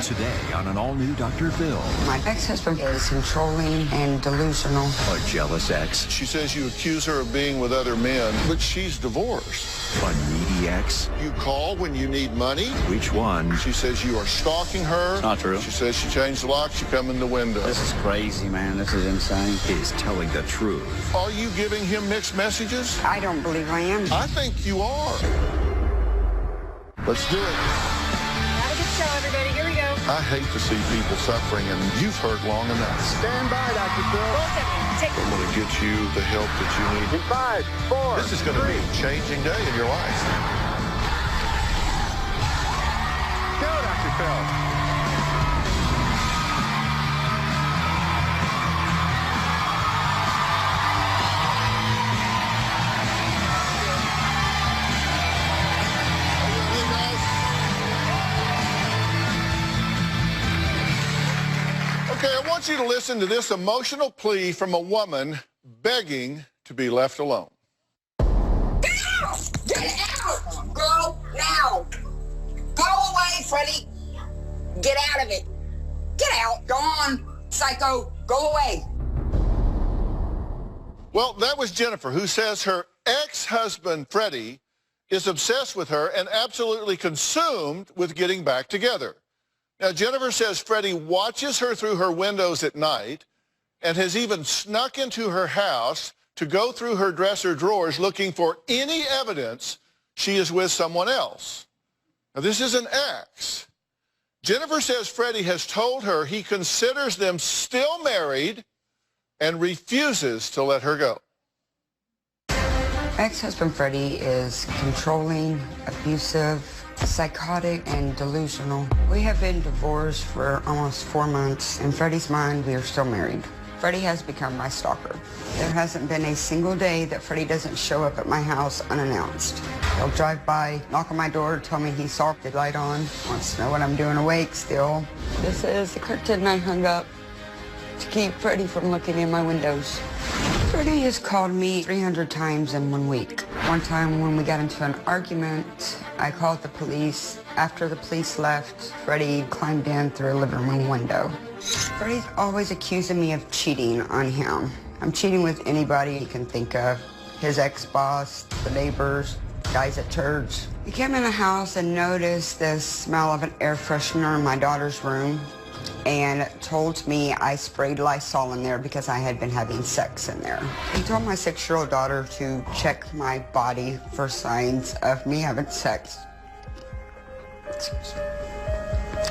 Today on an all-new Dr. Phil. My ex-husband is controlling and delusional. A jealous ex. She says you accuse her of being with other men, but she's divorced. A needy ex. You call when you need money. Which one? She says you are stalking her. Not true. She says she changed the locks, you come in the window. This is crazy, man. This is insane. Is telling the truth. Are you giving him mixed messages? I don't believe I am. I think you are. Let's do it. Have a good show, everybody. Here we go. I hate to see people suffering, and you've heard long enough. Stand by, Dr. Phil. Both of you. Take I'm going to get you the help that you need. In 5, 4, This is going to be a changing day in your life. Go, Dr. Phil. Okay, I want you to listen to this emotional plea from a woman begging to be left alone. Get out! Get out! Go now! Go away, Freddie! Get out of it! Get out! Go on, psycho! Go away! Well, that was Jennifer, who says her ex-husband, Freddie, is obsessed with her and absolutely consumed with getting back together. Now, Jennifer says Freddie watches her through her windows at night and has even snuck into her house to go through her dresser drawers looking for any evidence she is with someone else. Now, this is an ex. Jennifer says Freddie has told her he considers them still married and refuses to let her go. Ex-husband Freddie is controlling, abusive, psychotic, and delusional. We have been divorced for almost 4 months. In Freddie's mind, we are still married. Freddie has become my stalker. There hasn't been a single day that Freddie doesn't show up at my house unannounced. He'll drive by, knock on my door, tell me he saw the light on, wants to know what I'm doing awake still. This is the curtain I hung up to keep Freddie from looking in my windows. Freddie has called me 300 times in 1 week. One time when we got into an argument, I called the police. After the police left, Freddie climbed in through a living room window. Freddie's always accusing me of cheating on him. I'm cheating with anybody he can think of. His ex-boss, the neighbors, guys at church. He came in the house and noticed the smell of an air freshener in my daughter's room and told me I sprayed Lysol in there because I had been having sex in there. He told my 6-year-old daughter to check my body for signs of me having sex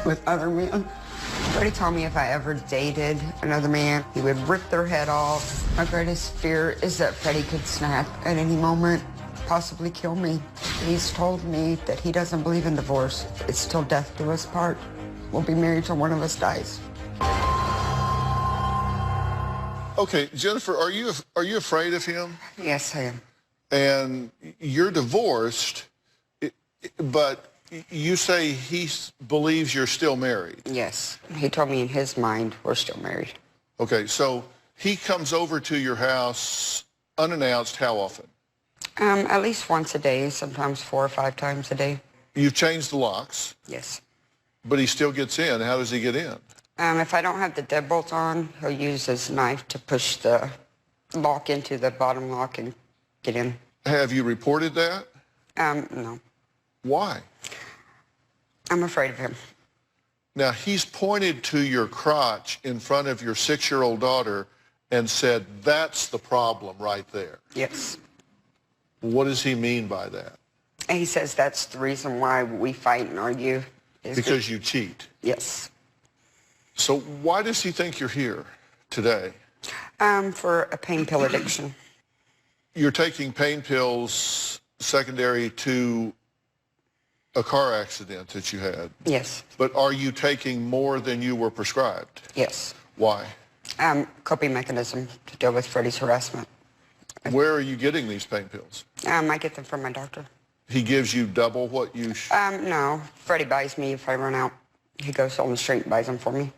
with other men. Freddie told me if I ever dated another man, he would rip their head off. My greatest fear is that Freddie could snap at any moment, possibly kill me. He's told me that he doesn't believe in divorce. It's till death do us part. We'll be married till one of us dies. Okay, Jennifer, are you afraid of him? Yes, I am. And you're divorced, but you say he believes you're still married. Yes. He told me in his mind we're still married. Okay, so he comes over to your house unannounced how often? At least once a day, sometimes 4 or 5 times a day. You've changed the locks, Yes. but he still gets in. How does he get in? If I don't have the deadbolt on, he'll use his knife to push the lock into the bottom lock and get in. Have you reported that? No. Why? I'm afraid of him. Now, he's pointed to your crotch in front of your 6-year-old daughter and said, that's the problem right there. Yes. What does he mean by that? And he says that's the reason why we fight and argue. Because you cheat. Yes. So why does he think you're here today? For a pain pill addiction. You're taking pain pills secondary to a car accident that you had. Yes. But are you taking more than you were prescribed? Yes. Why? Coping mechanism to deal with Freddie's harassment. Where are you getting these pain pills? I get them from my doctor. He gives you double what you... No. Freddie buys me if I run out. He goes on the street and buys them for me.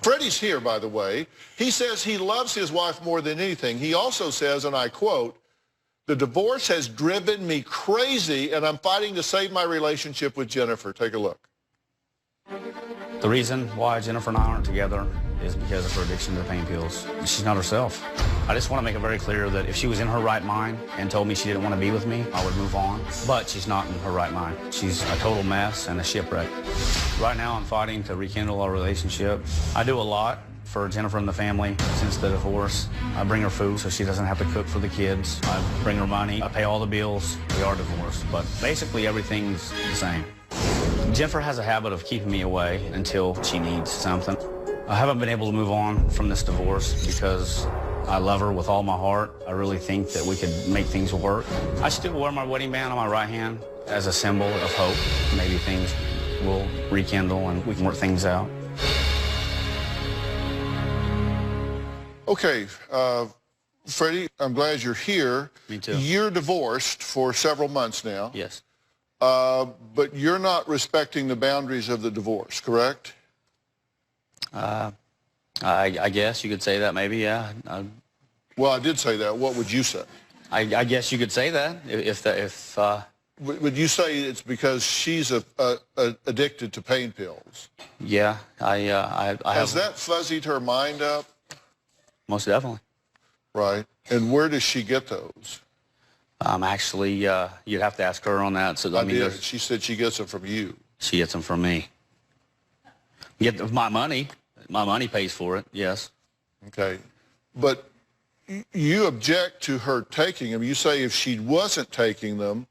Freddie's here, by the way. He says he loves his wife more than anything. He also says, and I quote, "The divorce has driven me crazy, and I'm fighting to save my relationship with Jennifer." Take a look. reason why Jennifer and I aren't together is because of her addiction to pain pills. She's not herself. I just want to make it very clear that if she was in her right mind and told me she didn't want to be with me, I would move on. But she's not in her right mind. She's a total mess and a shipwreck. Right now, I'm fighting to rekindle our relationship. I do a lot for Jennifer and the family since the divorce. I bring her food so she doesn't have to cook for the kids. I bring her money. I pay all the bills. We are divorced, but basically everything's the same. Jennifer has a habit of keeping me away until she needs something. I haven't been able to move on from this divorce because I love her with all my heart. I really think that we could make things work. I still wear my wedding band on my right hand as a symbol of hope. Maybe things will rekindle and we can work things out. Okay, Freddie, I'm glad you're here. Me too. You're divorced for several months now. Yes. But you're not respecting the boundaries of the divorce, correct? I guess you could say that maybe, yeah. Well, I did say that. What would you say? I guess you could say that Would you say it's because she's addicted to pain pills? Yeah, I Has have. that fuzzied her mind up? Most definitely. Right. And where does she get those? Actually, you'd have to ask her on that. So I mean, did. She said she gets them from you. she gets them from me. Get my money. My money pays for it. Yes. Okay. But you object to her taking them. You say if she wasn't taking them,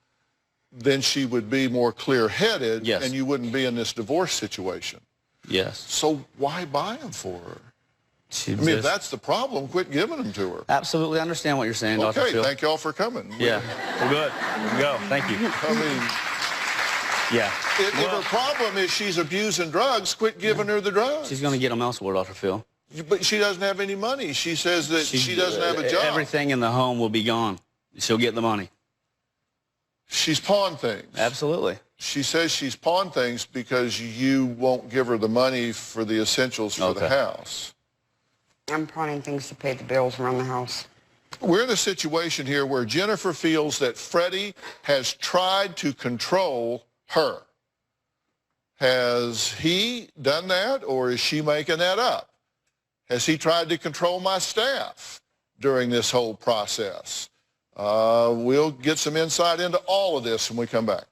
then she would be more clear-headed. Yes. And you wouldn't be in this divorce situation. Yes. So why buy them for her? She I mean, if just- that's the problem, quit giving them to her. Absolutely understand what you're saying, Dr. Okay, Phil. thank y'all for coming. Yeah, we're good. Go. Thank you. I mean, Yeah. if her problem is she's abusing drugs, quit giving her the drugs. She's going to get them elsewhere, Dr. Phil. But she doesn't have any money. She says that she doesn't have a job. Everything in the home will be gone. She'll get the money. She's pawned things. Absolutely. She says she's pawned things because you won't give her the money for the essentials for the house. I'm pawning things to pay the bills around the house. We're in a situation here where Jennifer feels that Freddie has tried to control her. Has he done that, or is she making that up? Has he tried to control my staff during this whole process? We'll get some insight into all of this when we come back.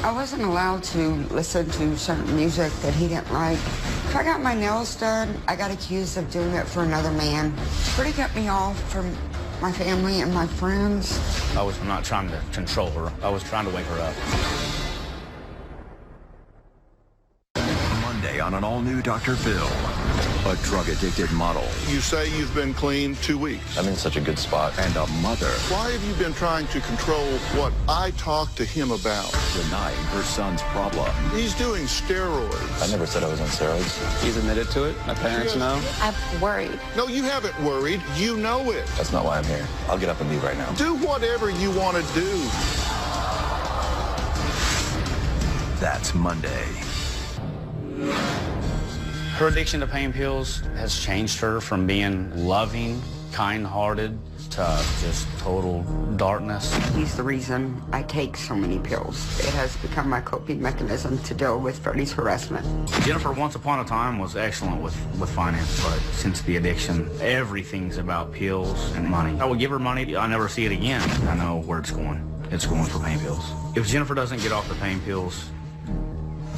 I wasn't allowed to listen to certain music that he didn't like. If I got my nails done, I got accused of doing it for another man. Freddie cut me off from my family and my friends. I was not trying to control her. I was trying to wake her up. Monday on an all-new Dr. Phil, a drug-addicted model You say you've been clean 2 weeks. I'm in such a good spot. and a mother Why have you been trying to control what I talked to him about? denying her son's problem. He's doing steroids. I never said I was on steroids. He's admitted to it. My parents know. I'm worried. No, you haven't worried. You know it. That's not why I'm here. I'll get up and leave right now. Do whatever you want to do. That's Monday. Her addiction to pain pills has changed her from being loving, kind-hearted to just total darkness. He's the reason I take so many pills. It has become my coping mechanism to deal with Freddie's harassment. Jennifer, once upon a time, was excellent with finance, but since the addiction, everything's about pills and money. I would give her money. I never see it again. I know where it's going. It's going for pain pills. If Jennifer doesn't get off the pain pills,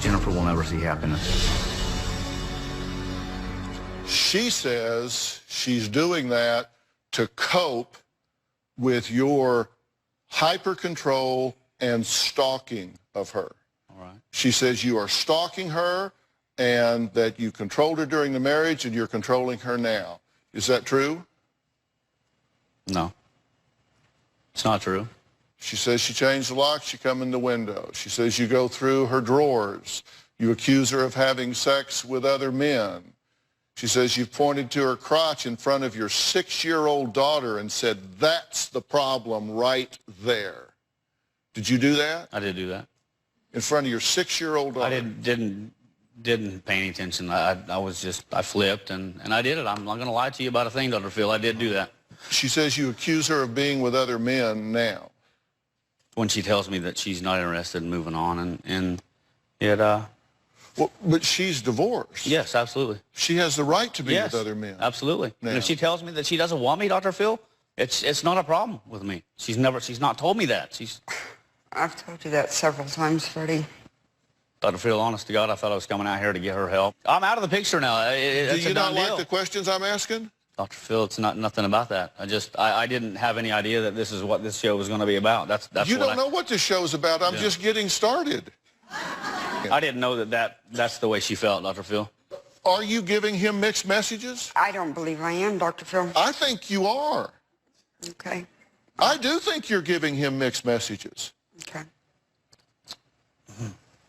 Jennifer will never see happiness. She says she's doing that to cope with your hyper control and stalking of her. All right. She says you are stalking her and that you controlled her during the marriage and you're controlling her now. Is that true? No. It's not true. She says she changed the lock, she come in the window. She says you go through her drawers. You accuse her of having sex with other men. She says you've pointed to her crotch in front of your 6-year-old daughter and said, that's the problem right there. Did you do that? I did do that. In front of your 6-year-old daughter? I didn't pay any attention. I flipped and I did it. I'm not going to lie to you about a thing, Dr. Phil. I did do that. She says you accuse her of being with other men now. when she tells me that she's not interested in moving on, and it. Well, but she's divorced. Yes, absolutely. She has the right to be Yes, with other men. absolutely. Now. And if she tells me that she doesn't want me, Dr. Phil, it's not a problem with me. She's not told me that. I've told you that several times, Freddie. Dr. Phil, honest to God, I thought I was coming out here to get her help. I'm out of the picture now. Do It's you a not done like deal. the questions I'm asking? Dr. Phil, it's nothing about that. I didn't have any idea that this is what this show was going to be about. That's You what don't know what this show's about. I'm just getting started. I didn't know that's the way she felt, Dr. Phil. Are you giving him mixed messages? I don't believe I am, Dr. Phil. I think you are. Okay. I do think you're giving him mixed messages. Okay.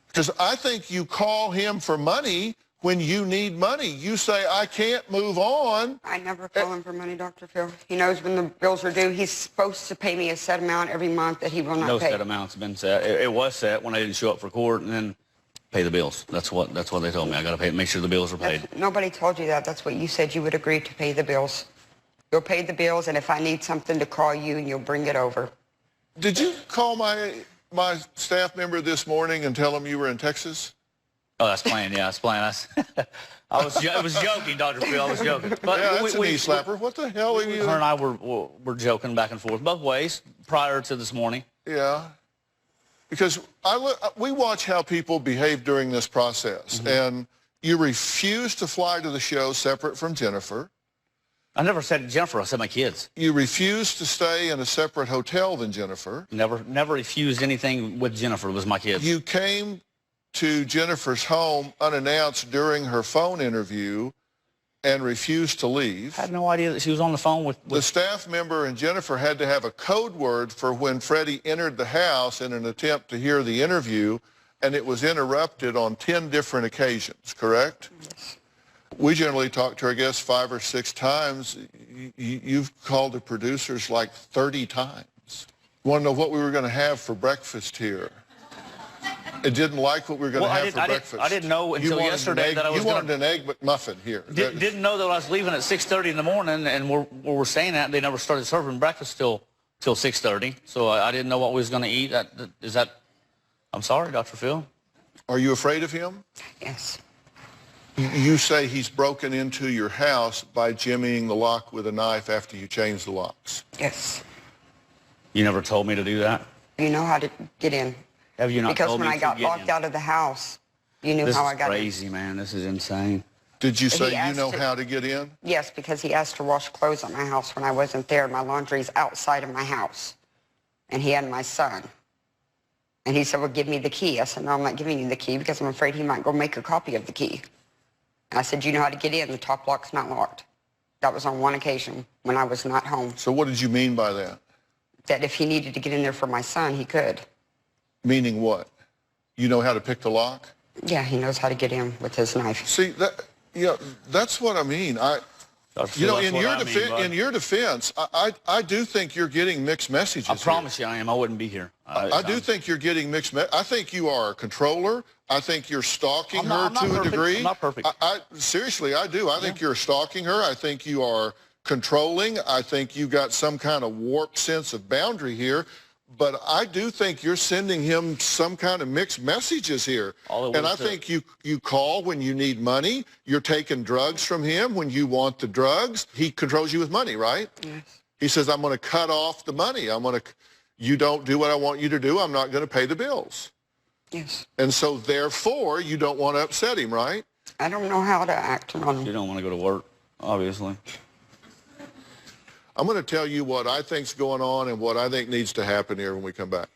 Because I think you call him for money when you need money. You say, I can't move on. I never call him for money, Dr. Phil. He knows when the bills are due. He's supposed to pay me a set amount every month that he will not No pay. set amount's been set. It was set when I didn't show up for court, and then pay the bills. That's what they told me. I got to pay, make sure the bills are paid. Nobody told you that. That's what you said. You would agree to pay the bills. You'll pay the bills, and if I need something to call you, and you'll bring it over. Did you call my staff member this morning and tell him you were in Texas? Oh, that's playing. Yeah, that's playing. I was joking, Dr. Phil. I was joking. But Yeah, that's a knee slapper. What the hell are you? Her and I were joking back and forth both ways prior to this morning. Yeah. Because we watch how people behave during this process, and you refuse to fly to the show separate from Jennifer. I never said Jennifer. I said my kids. You refuse to stay in a separate hotel than Jennifer. Never refused anything with Jennifer. It was my kids. You came to Jennifer's home unannounced during her phone interview and refused to leave. I had no idea that she was on the phone with... The staff member and Jennifer had to have a code word for when Freddie entered the house in an attempt to hear the interview, and it was interrupted on 10 different occasions, correct? Yes. We generally talk to our guests 5 or 6 times. You've called the producers like 30 times. You want to know what we were going to have for breakfast here? It didn't like what we were going to have for breakfast. I didn't know until yesterday that I was going to... You wanted an egg McMuffin here. Didn't know that I was leaving at 6:30 in the morning, and where we're staying at, they never started serving breakfast till 6:30. So I didn't know what we was going to eat. I'm sorry, Dr. Phil. Are you afraid of him? Yes. You say he's broken into your house by jimmying the lock with a knife after you change the locks. Yes. You never told me to do that? You know how to get in. Have you not because told me when I got to get locked in? out of the house, you knew how I got in. This is crazy, man. This is insane. Did you say He you know asked how to get in? Yes, because he asked to wash clothes at my house when I wasn't there. My laundry's outside of my house. And he had my son. And he said, well, give me the key. I said, no, I'm not giving you the key because I'm afraid he might go make a copy of the key. And I said, you know how to get in. The top lock's not locked. That was on one occasion when I was not home. So what did you mean by that? That if he needed to get in there for my son, he could. Meaning what? You know how to pick the lock? Yeah, he knows how to get in with his knife. See, that's what I mean. In your defense, I do think you're getting mixed messages. I promise you I am. I wouldn't be here. I do think you're getting mixed messages. I think you are a controller. I think you're stalking her to a degree. I'm not perfect. Seriously, I do. I think you're stalking her. I think you are controlling. I think you got some kind of warped sense of boundary here. But I do think you're sending him some kind of mixed messages here. And I think you call when you need money. You're taking drugs from him when you want the drugs. He controls you with money, right? Yes. He says, I'm going to cut off the money. You don't do what I want you to do. I'm not going to pay the bills. Yes. And so, therefore, you don't want to upset him, right? I don't know how to act on him. You don't want to go to work, obviously. I'm going to tell you what I think's going on and what I think needs to happen here when we come back.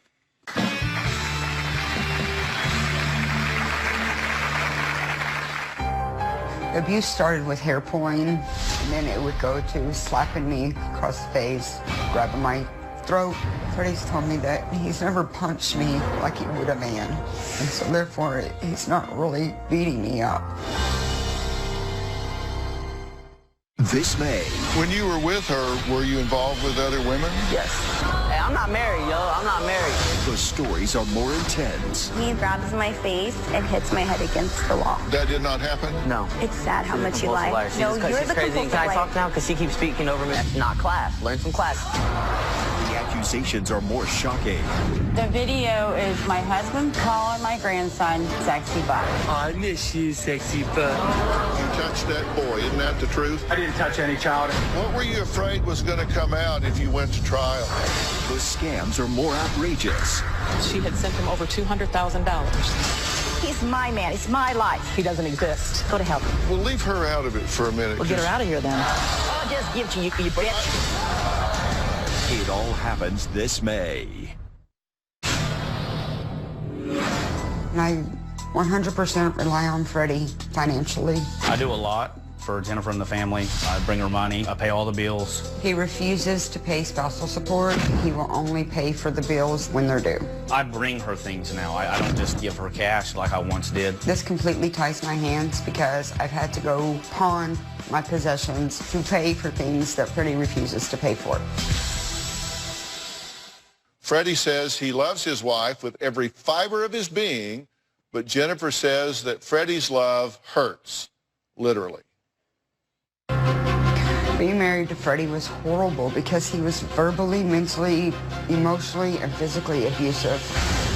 Abuse started with hair pulling, and then it would go to slapping me across the face, grabbing my throat. Freddie's told me that he's never punched me like he would a man, and so therefore he's not really beating me up. This May. When you were with her, were you involved with other women? Yes. Hey, I'm not married, yo. I'm not married. The stories are more intense. He grabs my face and hits my head against the wall. That did not happen? No. It's sad how much you lie. Liar. No, you're she's the crazy. compulsive Can I liar. talk now? Because she keeps speaking over me. That's not class. Learn some class. The accusations are more shocking. The video is my husband calling my grandson sexy butt. I miss you, sexy butt. You touched that boy, isn't that the truth? I didn't touch any child. What were you afraid was going to come out if you went to trial? The scams are more outrageous. She had sent him over $200,000. He's my man. It's my life. He doesn't exist. Go to hell. Well, leave her out of it for a minute. We'll get her out of here then. I'll just give to you, you bitch. It all happens this May. And I 100% rely on Freddie financially. I do a lot for Jennifer and the family. I bring her money. I pay all the bills. He refuses to pay spousal support. He will only pay for the bills when they're due. I bring her things now. I don't just give her cash like I once did. This completely ties my hands because I've had to go pawn my possessions to pay for things that Freddie refuses to pay for. Freddie says he loves his wife with every fiber of his being, but Jennifer says that Freddie's love hurts, literally. Being married to Freddie was horrible because he was verbally, mentally, emotionally, and physically abusive.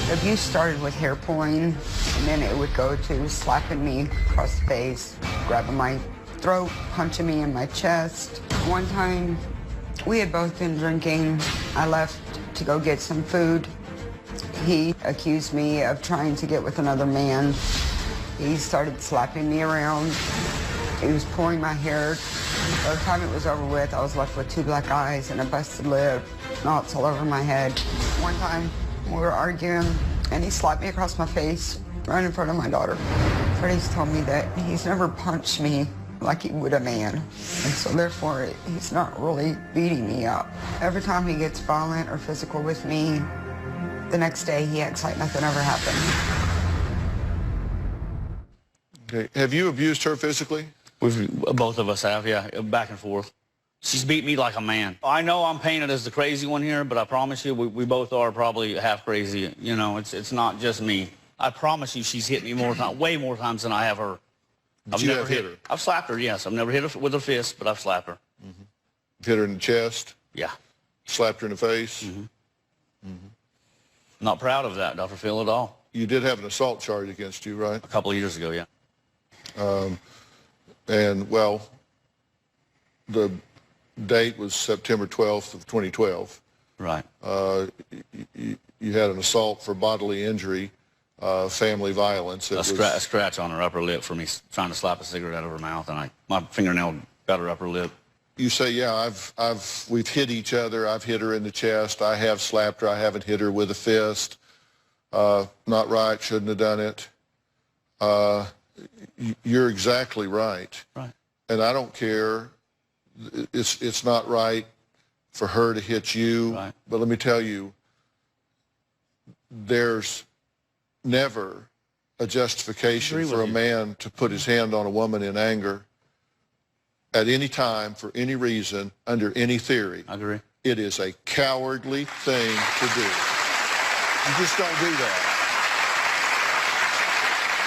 The abuse started with hair pulling, and then it would go to slapping me across the face, grabbing my throat, punching me in my chest. One time, we had both been drinking. I left to go get some food. He accused me of trying to get with another man. He started slapping me around. He was pulling my hair. By the time it was over with, I was left with 2 black eyes and a busted lip, knots all over my head. One time, we were arguing, and he slapped me across my face right in front of my daughter. Freddie's told me that he's never punched me like he would a man, and so therefore, he's not really beating me up. Every time he gets violent or physical with me, the next day he acts like nothing ever happened. Okay. Have you abused her physically? Both of us have, yeah, back and forth. She's beat me like a man. I know I'm painted as the crazy one here, but I promise you, we both are probably half crazy. You know, it's not just me. I promise you, she's hit me way more times than I have her. You have hit her? I've slapped her, yes. I've never hit her with her fist, but I've slapped her. Mm-hmm. Hit her in the chest? Yeah. Slapped her in the face? Mm-hmm. Mm-hmm. Not proud of that, Dr. Phil, at all. You did have an assault charge against you, right? A couple of years ago, yeah. And, well, the date was September 12th of 2012. Right. You had an assault for bodily injury, family violence. A scratch on her upper lip for me trying to slap a cigarette out of her mouth, and my fingernail got her upper lip. You say, yeah, we've hit each other. I've hit her in the chest. I have slapped her. I haven't hit her with a fist. Not right. Shouldn't have done it. You're exactly right. Right. And I don't care. It's not right for her to hit you. Right. But let me tell you, there's never a justification for a man to put his hand on a woman in anger at any time, for any reason, under any theory. I agree. It is a cowardly thing to do. You just don't do that.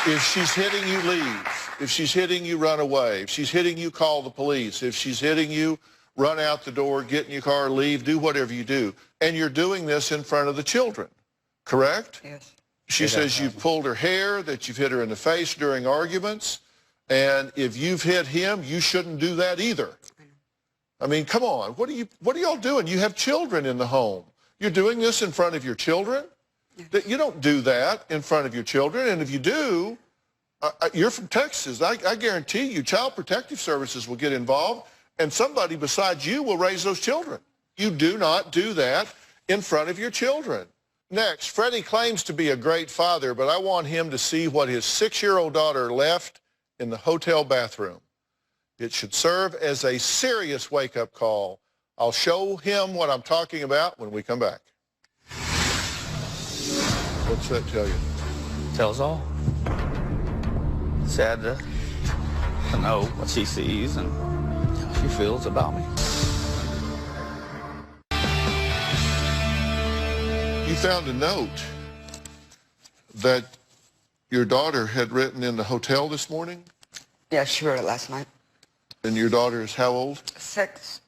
If she's hitting you, leave. If she's hitting you, run away. If she's hitting you, call the police. If she's hitting you, run out the door, get in your car, leave, do whatever you do. And you're doing this in front of the children, correct? Yes. She says you've pulled her hair, that you've hit her in the face during arguments, and if you've hit him, you shouldn't do that either. I mean, come on. What are y'all doing? You have children in the home. You're doing this in front of your children? Yes. You don't do that in front of your children, and if you do, you're from Texas. I guarantee you Child Protective Services will get involved, and somebody besides you will raise those children. You do not do that in front of your children. Next, Freddie claims to be a great father, but I want him to see what his 6-year-old daughter left in the hotel bathroom. It should serve as a serious wake-up call. I'll show him what I'm talking about when we come back. What's that tell you? Tells all. Sad to know what she sees and how she feels about me. You found a note that your daughter had written in the hotel this morning? Yeah, she wrote it last night. And your daughter is how old? 6.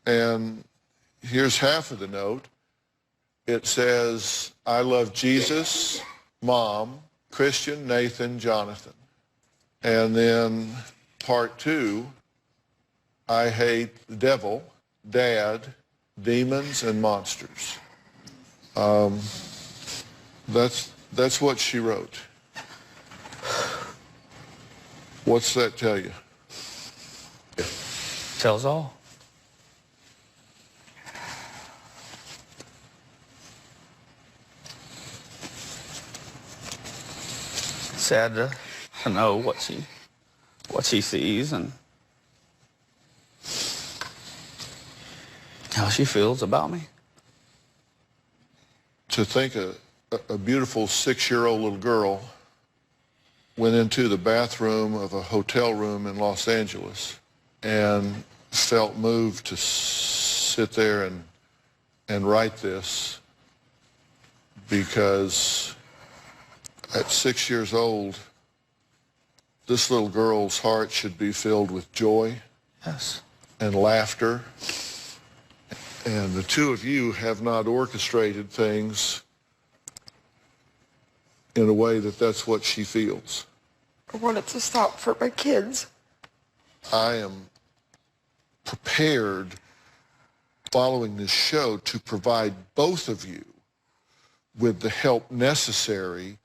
And here's half of the note. It says, I love Jesus, Mom, Christian, Nathan, Jonathan. And then part 2, I hate the devil, Dad, demons, and monsters. That's what she wrote. What's that tell you? Tells all. Sad to know what she sees and how she feels about me. To think a beautiful 6-year-old little girl went into the bathroom of a hotel room in Los Angeles and felt moved to sit there and write this, because at 6 years old, this little girl's heart should be filled with joy. Yes. And laughter. And the two of you have not orchestrated things in a way that that's what she feels. I want it to stop for my kids. I am prepared, following this show, to provide both of you with the help necessary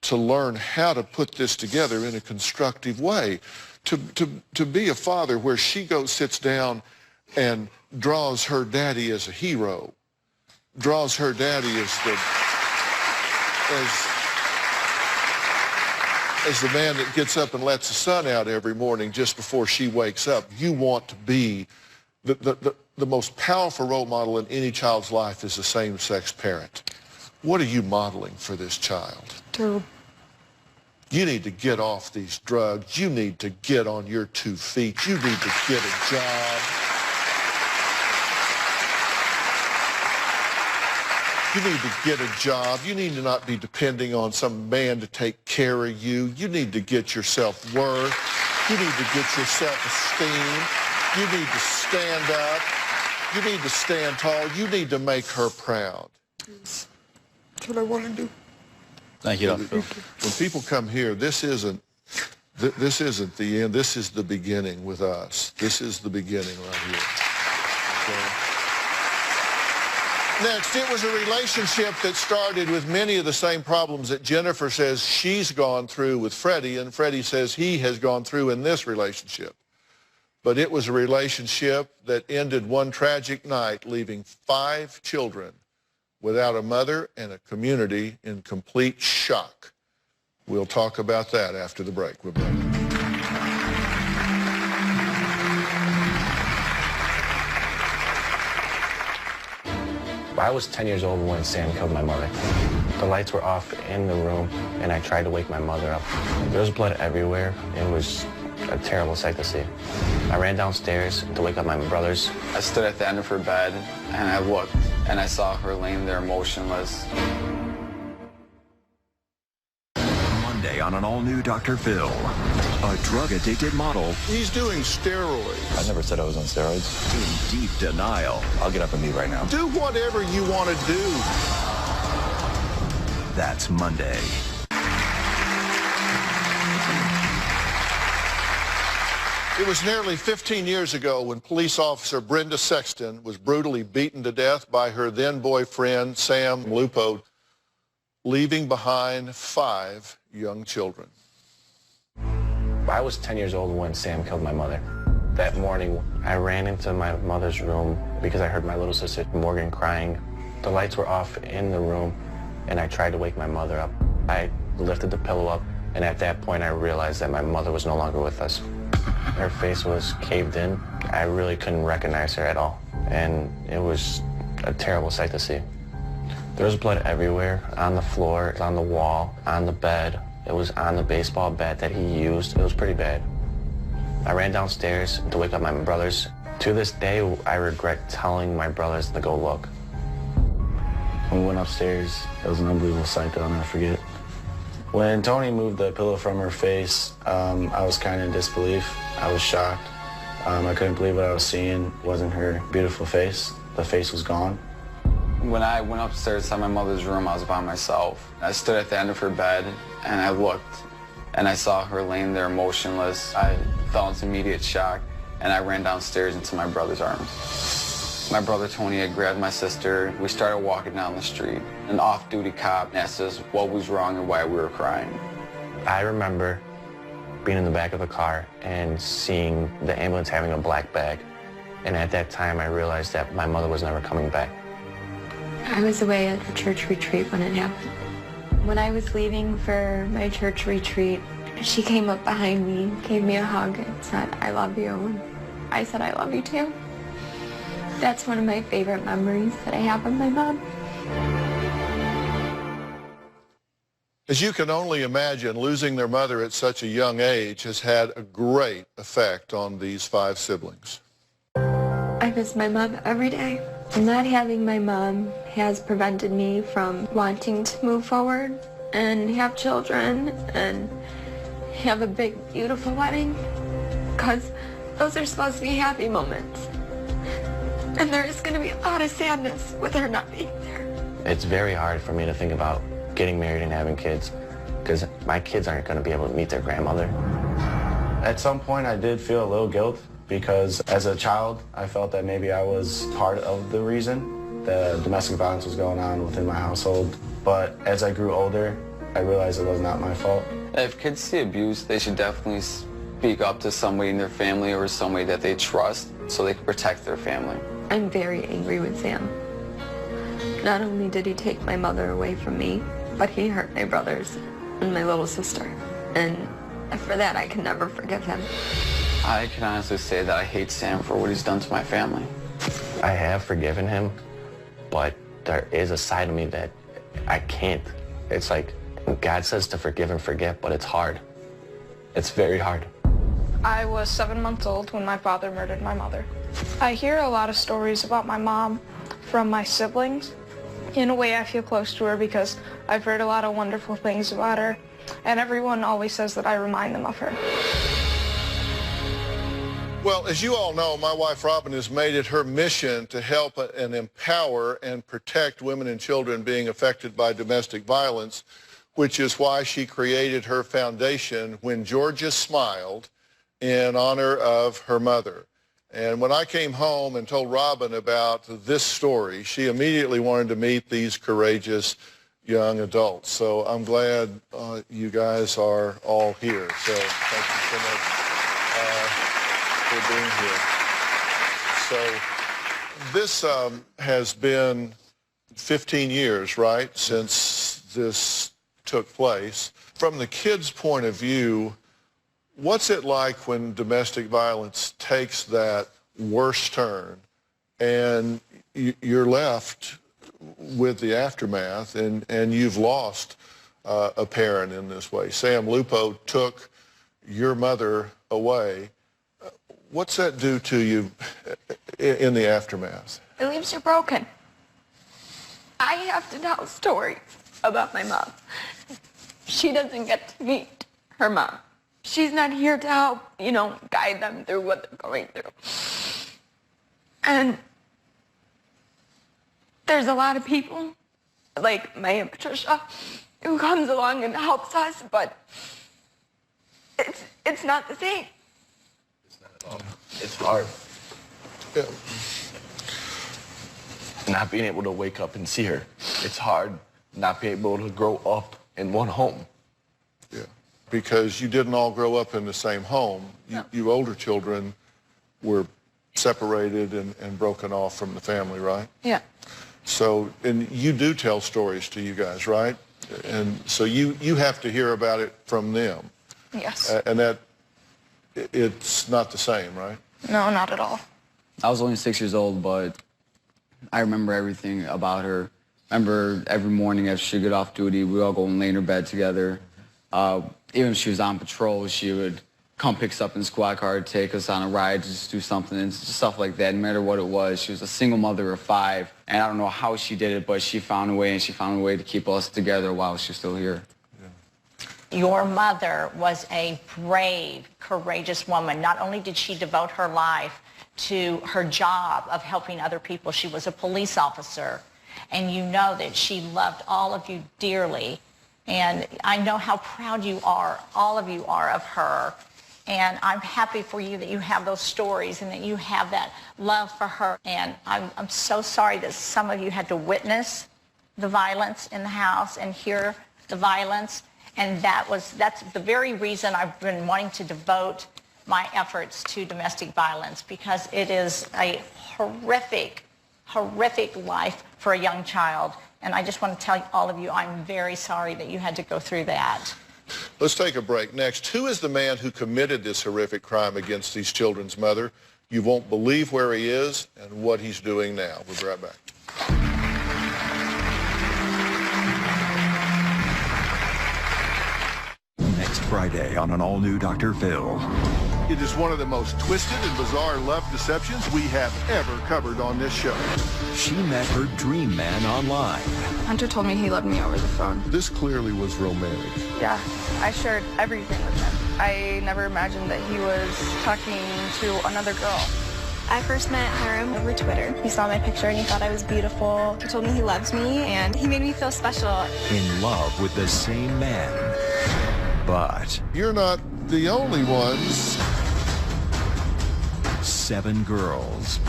to learn how to put this together in a constructive way. To be a father where she sits down and draws her daddy as a hero, draws her daddy as the man that gets up and lets the sun out every morning just before she wakes up. You want to be the most powerful role model in any child's life is a same-sex parent. What are you modeling for this child? Terrible. You need to get off these drugs. You need to get on your 2 feet. You need to get a job. You need to get a job. You need to not be depending on some man to take care of you. You need to get your self-worth. You need to get your self-esteem. You need to stand up. You need to stand tall. You need to make her proud. That's what I want to do. Thank you, Dr. Phil. When people come here, this isn't the end. This is the beginning with us. This is the beginning right here. Okay? Next, it was a relationship that started with many of the same problems that Jennifer says she's gone through with Freddie, and Freddie says he has gone through in this relationship. But it was a relationship that ended one tragic night, leaving 5 children without a mother and a community in complete shock. We'll talk about that after the break. We'll be right back. I was 10 years old when Sam killed my mother. The lights were off in the room, and I tried to wake my mother up. There was blood everywhere. It was a terrible sight to see. I ran downstairs to wake up my brothers. I stood at the end of her bed, and I looked, and I saw her laying there motionless. Monday on an all-new Dr. Phil, a drug-addicted model. He's doing steroids. I never said I was on steroids. In deep denial. I'll get up and leave right now. Do whatever you want to do. That's Monday. It was nearly 15 years ago when police officer Brenda Sexton was brutally beaten to death by her then-boyfriend, Sam Lupo, leaving behind 5 young children. I was 10 years old when Sam killed my mother. That morning, I ran into my mother's room because I heard my little sister, Morgan, crying. The lights were off in the room, and I tried to wake my mother up. I lifted the pillow up, and at that point, I realized that my mother was no longer with us. Her face was caved in. I really couldn't recognize her at all, and it was a terrible sight to see. There was blood everywhere, on the floor, on the wall, on the bed. It was on the baseball bat that he used. It was pretty bad. I ran downstairs to wake up my brothers. To this day, I regret telling my brothers to go look. When we went upstairs, it was an unbelievable sight that I'll never forget. When Tony moved the pillow from her face, I was kind of in disbelief. I was shocked. I couldn't believe what I was seeing. It wasn't her beautiful face. The face was gone. When I went upstairs to my mother's room, I was by myself. I stood at the end of her bed, and I looked, and I saw her laying there motionless. I fell into immediate shock, and I ran downstairs into my brother's arms. My brother Tony had grabbed my sister. We started walking down the street. An off-duty cop asked us what was wrong and why we were crying. I remember being in the back of the car and seeing the ambulance having a black bag. And at that time, I realized that my mother was never coming back. I was away at a church retreat when it happened. When I was leaving for my church retreat, she came up behind me, gave me a hug, and said, "I love you." And I said, "I love you too." That's one of my favorite memories that I have of my mom. As you can only imagine, losing their mother at such a young age has had a great effect on these 5 siblings. I miss my mom every day. Not having my mom has prevented me from wanting to move forward and have children and have a big, beautiful wedding, because those are supposed to be happy moments. And there is going to be a lot of sadness with her not being there. It's very hard for me to think about getting married and having kids, because my kids aren't going to be able to meet their grandmother. At some point, I did feel a little guilt, because as a child, I felt that maybe I was part of the reason that domestic violence was going on within my household. But as I grew older, I realized it was not my fault. If kids see abuse, they should definitely speak up to somebody in their family or somebody that they trust so they can protect their family. I'm very angry with Sam. Not only did he take my mother away from me, but he hurt my brothers and my little sister. And for that, I can never forgive him. I can honestly say that I hate Sam for what he's done to my family. I have forgiven him, but there is a side of me that I can't. It's like God says to forgive and forget, but it's hard. It's very hard. I was 7 months old when my father murdered my mother. I hear a lot of stories about my mom from my siblings. In a way, I feel close to her because I've heard a lot of wonderful things about her, and everyone always says that I remind them of her. Well, as you all know, my wife Robin has made it her mission to help and empower and protect women and children being affected by domestic violence, which is why she created her foundation, When Georgia Smiled, in honor of her mother. And when I came home and told Robin about this story, she immediately wanted to meet these courageous young adults. So I'm glad you guys are all here. So thank you so much for being here. So this has been 15 years, right, since this took place. From the kids' point of view, what's it like when domestic violence takes that worst turn and you're left with the aftermath and you've lost a parent in this way? Sam Lupo took your mother away. What's that do to you in the aftermath? It leaves you broken. I have to tell stories about my mom. She doesn't get to meet her mom. She's not here to help, guide them through what they're going through. And there's a lot of people, like my Aunt Patricia, who comes along and helps us, but it's not the same. It's not at all. It's hard. Yeah. Not being able to wake up and see her. It's hard not being able to grow up in one home. Yeah, because you didn't all grow up in the same home. You older children were separated and broken off from the family, right? Yeah. So, and you do tell stories to you guys, right? And so you have to hear about it from them. Yes. And that, it's not the same, right? No, not at all. I was only 6 years old, but I remember everything about her. I remember every morning after she'd get off duty, we'd all go and lay in her bed together. Even if she was on patrol, she would come pick us up in the squad car, take us on a ride, just do something, and stuff like that, no matter what it was. She was a single mother of 5, and I don't know how she did it, but she found a way, and she found a way to keep us together while she's still here. Your mother was a brave, courageous woman. Not only did she devote her life to her job of helping other people, she was a police officer. and you know that she loved all of you dearly. And I know how proud you are, all of you are, of her. And I'm happy for you that you have those stories and that you have that love for her. And I'm so sorry that some of you had to witness the violence in the house and hear the violence. And that's the very reason I've been wanting to devote my efforts to domestic violence, because it is a horrific, horrific life for a young child. And I just want to tell all of you, I'm very sorry that you had to go through that. Let's take a break. Next, who is the man who committed this horrific crime against these children's mother? You won't believe where he is and what he's doing now. We'll be right back. Next Friday on an all-new Dr. Phil. It is one of the most twisted and bizarre love deceptions we have ever covered on this show. She met her dream man online. Hunter told me he loved me over the phone. This clearly was romantic. Yeah, I shared everything with him. I never imagined that he was talking to another girl. I first met Hiram over Twitter. He saw my picture and he thought I was beautiful. He told me he loves me and he made me feel special. In love with the same man. But you're not the only ones. 7 girls.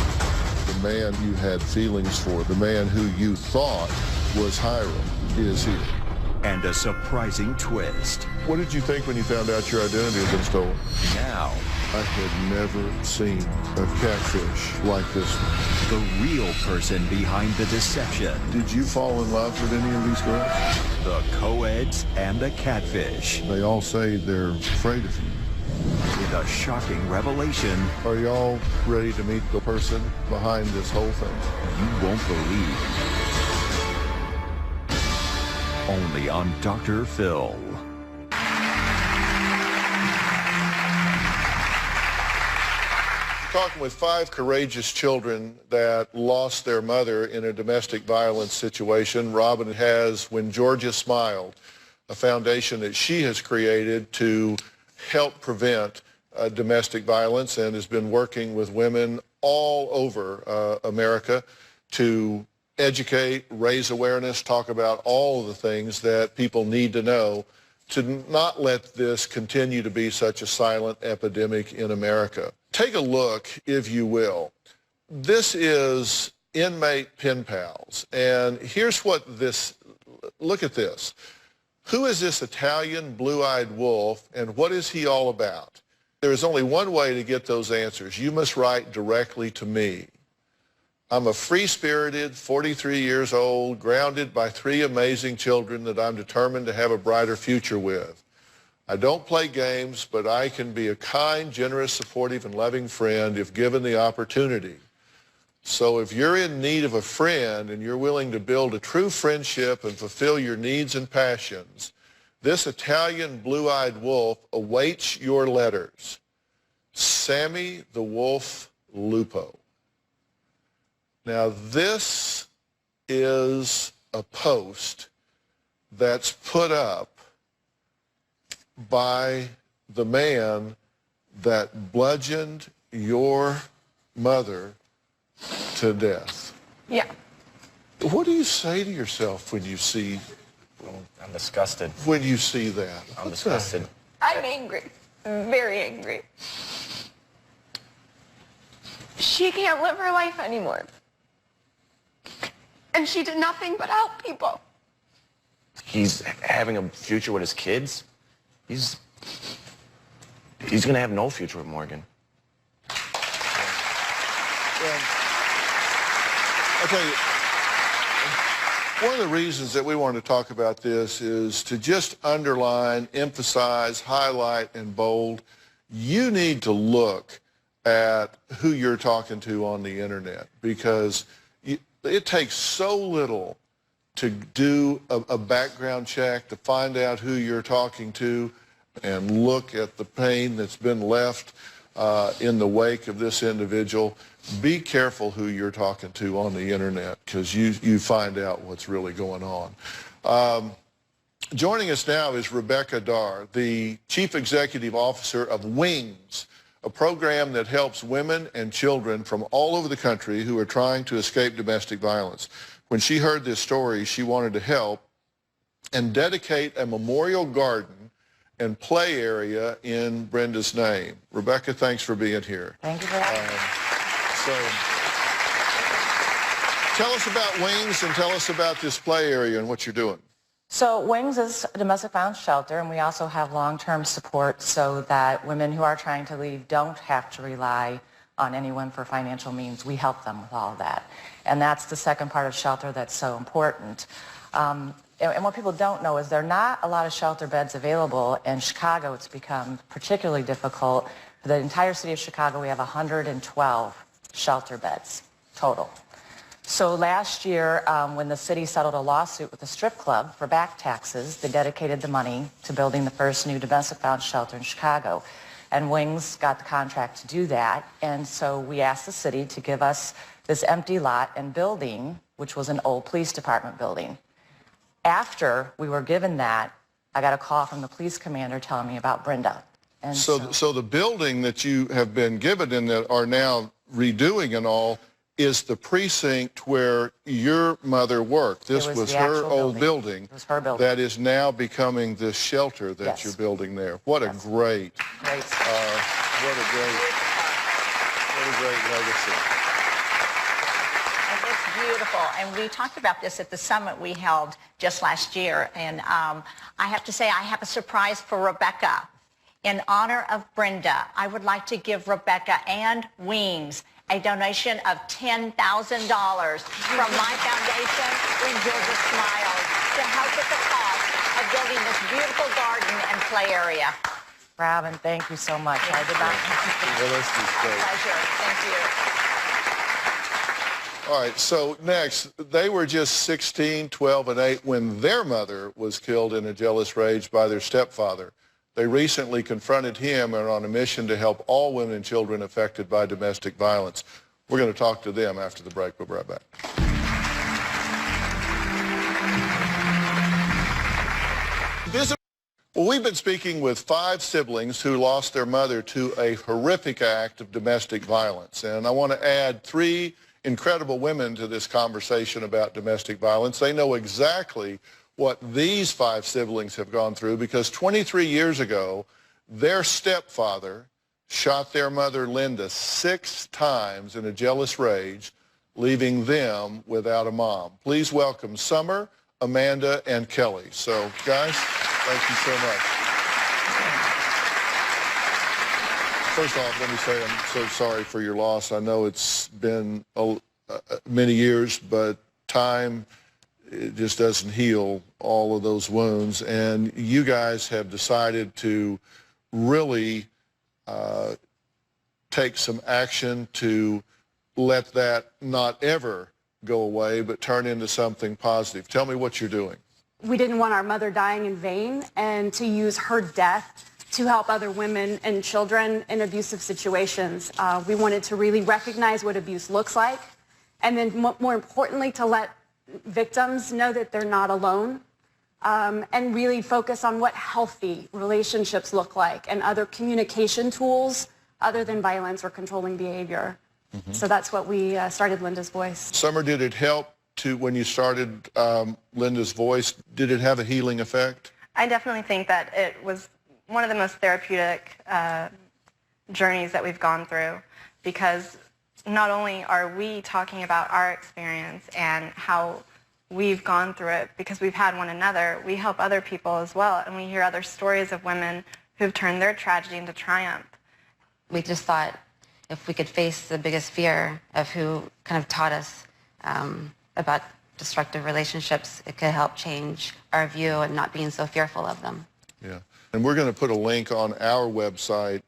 The man you had feelings for, the man who you thought was Hiram, is here. And a surprising twist. What did you think when you found out your identity had been stolen? Now, I had never seen a catfish like this one. The real person behind the deception. Did you fall in love with any of these girls? The co-eds and the catfish. They all say they're afraid of you. With a shocking revelation. Are y'all ready to meet the person behind this whole thing? You won't believe. Only on Dr. Phil. Talking with 5 courageous children that lost their mother in a domestic violence situation. Robin has When Georgia Smiled, a foundation that she has created to help prevent domestic violence, and has been working with women all over America to educate, raise awareness, talk about all of the things that people need to know to not let this continue to be such a silent epidemic in America. Take a look, if you will. This is inmate pen pals, and here's what this, look at this. Who is this Italian blue-eyed wolf, and what is he all about? There is only one way to get those answers. You must write directly to me. I'm a free-spirited, 43 years old, grounded by 3 amazing children that I'm determined to have a brighter future with. I don't play games, but I can be a kind, generous, supportive, and loving friend if given the opportunity. So if you're in need of a friend and you're willing to build a true friendship and fulfill your needs and passions, this Italian blue-eyed wolf awaits your letters. Sammy the Wolf Lupo. Now, this is a post that's put up by the man that bludgeoned your mother to death. Yeah. What do you say to yourself when you see... I'm disgusted. When you see that? I'm disgusted. I'm angry. Very angry. She can't live her life anymore. And she did nothing but help people. He's having a future with his kids. He's going to have no future with Morgan. I'll tell you, one of the reasons that we want to talk about this is to just underline, emphasize, highlight, and bold. You need to look at who you're talking to on the internet, because it takes so little to do a background check, to find out who you're talking to, and look at the pain that's been left in the wake of this individual. Be careful who you're talking to on the internet, because you find out what's really going on. Joining us now is Rebecca Dar, the Chief Executive Officer of WINGS, a program that helps women and children from all over the country who are trying to escape domestic violence. when she heard this story, she wanted to help and dedicate a memorial garden and play area in Brenda's name. Rebecca, thanks for being here. Thank you for having me. So tell us about Wings and tell us about this play area and what you're doing. So Wings is a domestic violence shelter, and we also have long-term support so that women who are trying to leave don't have to rely on anyone for financial means. We help them with all of that. And that's the second part of shelter that's so important. And what people don't know is there are not a lot of shelter beds available. In Chicago, it's become particularly difficult. For the entire city of Chicago, we have 112 shelter beds total. So last year, when the city settled a lawsuit with the strip club for back taxes, they dedicated the money to building the first new domestic violence shelter in Chicago. And Wings got the contract to do that. And so we asked the city to give us this empty lot and building, which was an old police department building. After we were given that, I got a call from the police commander telling me about Brenda. And so the building that you have been given and that are now redoing and all is the precinct where your mother worked. This was her old building. It was her building. That is now becoming this shelter that you're building there. What a great, what a great legacy. And it's beautiful. And we talked about this at the summit we held just last year. And I have to say, I have a surprise for Rebecca. In honor of Brenda, I would like to give Rebecca and Wings a donation of $10,000 from my foundation, When Georgia Smiles, to help with the cost of building this beautiful garden and play area. Robin, thank you so much. I did not. Well, this is great. Pleasure. Thank you. All right, so next, they were just 16, 12, and 8 when their mother was killed in a jealous rage by their stepfather. They recently confronted him and are on a mission to help all women and children affected by domestic violence. We're going to talk to them after the break. We'll be right back. Well, we've been speaking with 5 siblings who lost their mother to a horrific act of domestic violence. And I want to add 3 incredible women to this conversation about domestic violence. They know exactly what these 5 siblings have gone through because 23 years ago, their stepfather shot their mother, Linda, 6 times in a jealous rage, leaving them without a mom. Please welcome Summer, Amanda, and Kelly. So, guys, thank you so much. First off, let me say I'm so sorry for your loss. I know it's been many years, but time, it just doesn't heal all of those wounds. And you guys have decided to really take some action to let that not ever go away, but turn into something positive. Tell me what you're doing. We didn't want our mother dying in vain, and to use her death to help other women and children in abusive situations. We wanted to really recognize what abuse looks like, and then more importantly, to let victims know that they're not alone, and really focus on what healthy relationships look like and other communication tools other than violence or controlling behavior. So that's what we started Linda's Voice. Summer, did it help when you started Linda's Voice, did it have a healing effect? I definitely think that it was one of the most therapeutic journeys that we've gone through, because not only are we talking about our experience and how we've gone through it because we've had one another, we help other people as well, and we hear other stories of women who've turned their tragedy into triumph. We just thought if we could face the biggest fear of who kind of taught us about destructive relationships, it could help change our view and not being so fearful of them. Yeah, and we're going to put a link on our website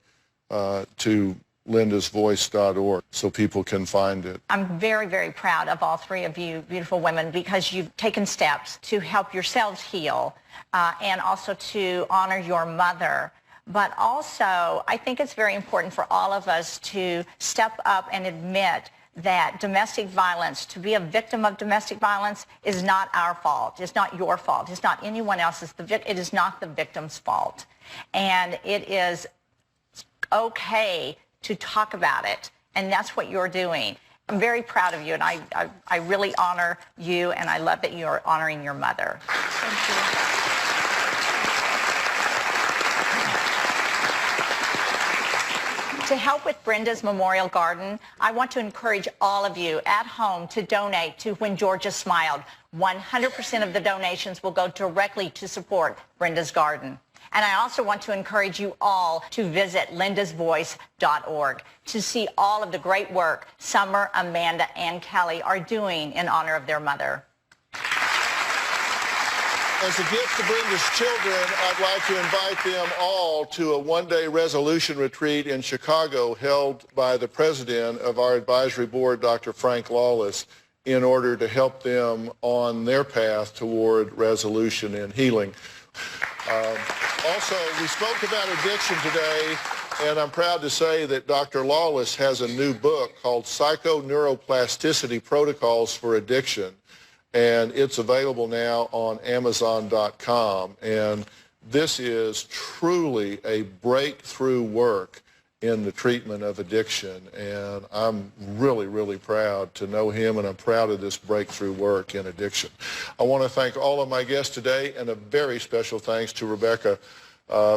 to lindasvoice.org so people can find it. I'm very, very proud of all 3 of you beautiful women because you've taken steps to help yourselves heal and also to honor your mother. But also, I think it's very important for all of us to step up and admit that domestic violence, to be a victim of domestic violence, is not our fault. It's not your fault. It's not anyone else's. It is not the victim's fault. And it is okay to talk about it. And that's what you're doing. I'm very proud of you, and I really honor you, and I love that you are honoring your mother. Thank you. To help with Brenda's Memorial Garden, I want to encourage all of you at home to donate to When Georgia Smiled. 100% of the donations will go directly to support Brenda's Garden. And I also want to encourage you all to visit lindasvoice.org to see all of the great work Summer, Amanda, and Kelly are doing in honor of their mother. As a gift to Brenda's children, I'd like to invite them all to a one-day resolution retreat in Chicago held by the president of our advisory board, Dr. Frank Lawless, in order to help them on their path toward resolution and healing. Also, we spoke about addiction today, and I'm proud to say that Dr. Lawless has a new book called Psychoneuroplasticity Protocols for Addiction, and it's available now on Amazon.com. And this is truly a breakthrough work in the treatment of addiction, and I'm really, really proud to know him, and I'm proud of this breakthrough work in addiction. I want to thank all of my guests today, and a very special thanks to Rebecca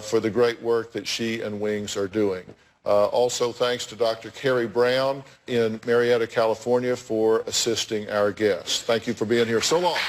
for the great work that she and Wings are doing. Also thanks to Dr. Carrie Brown in Marietta, California for assisting our guests. Thank you for being here so long.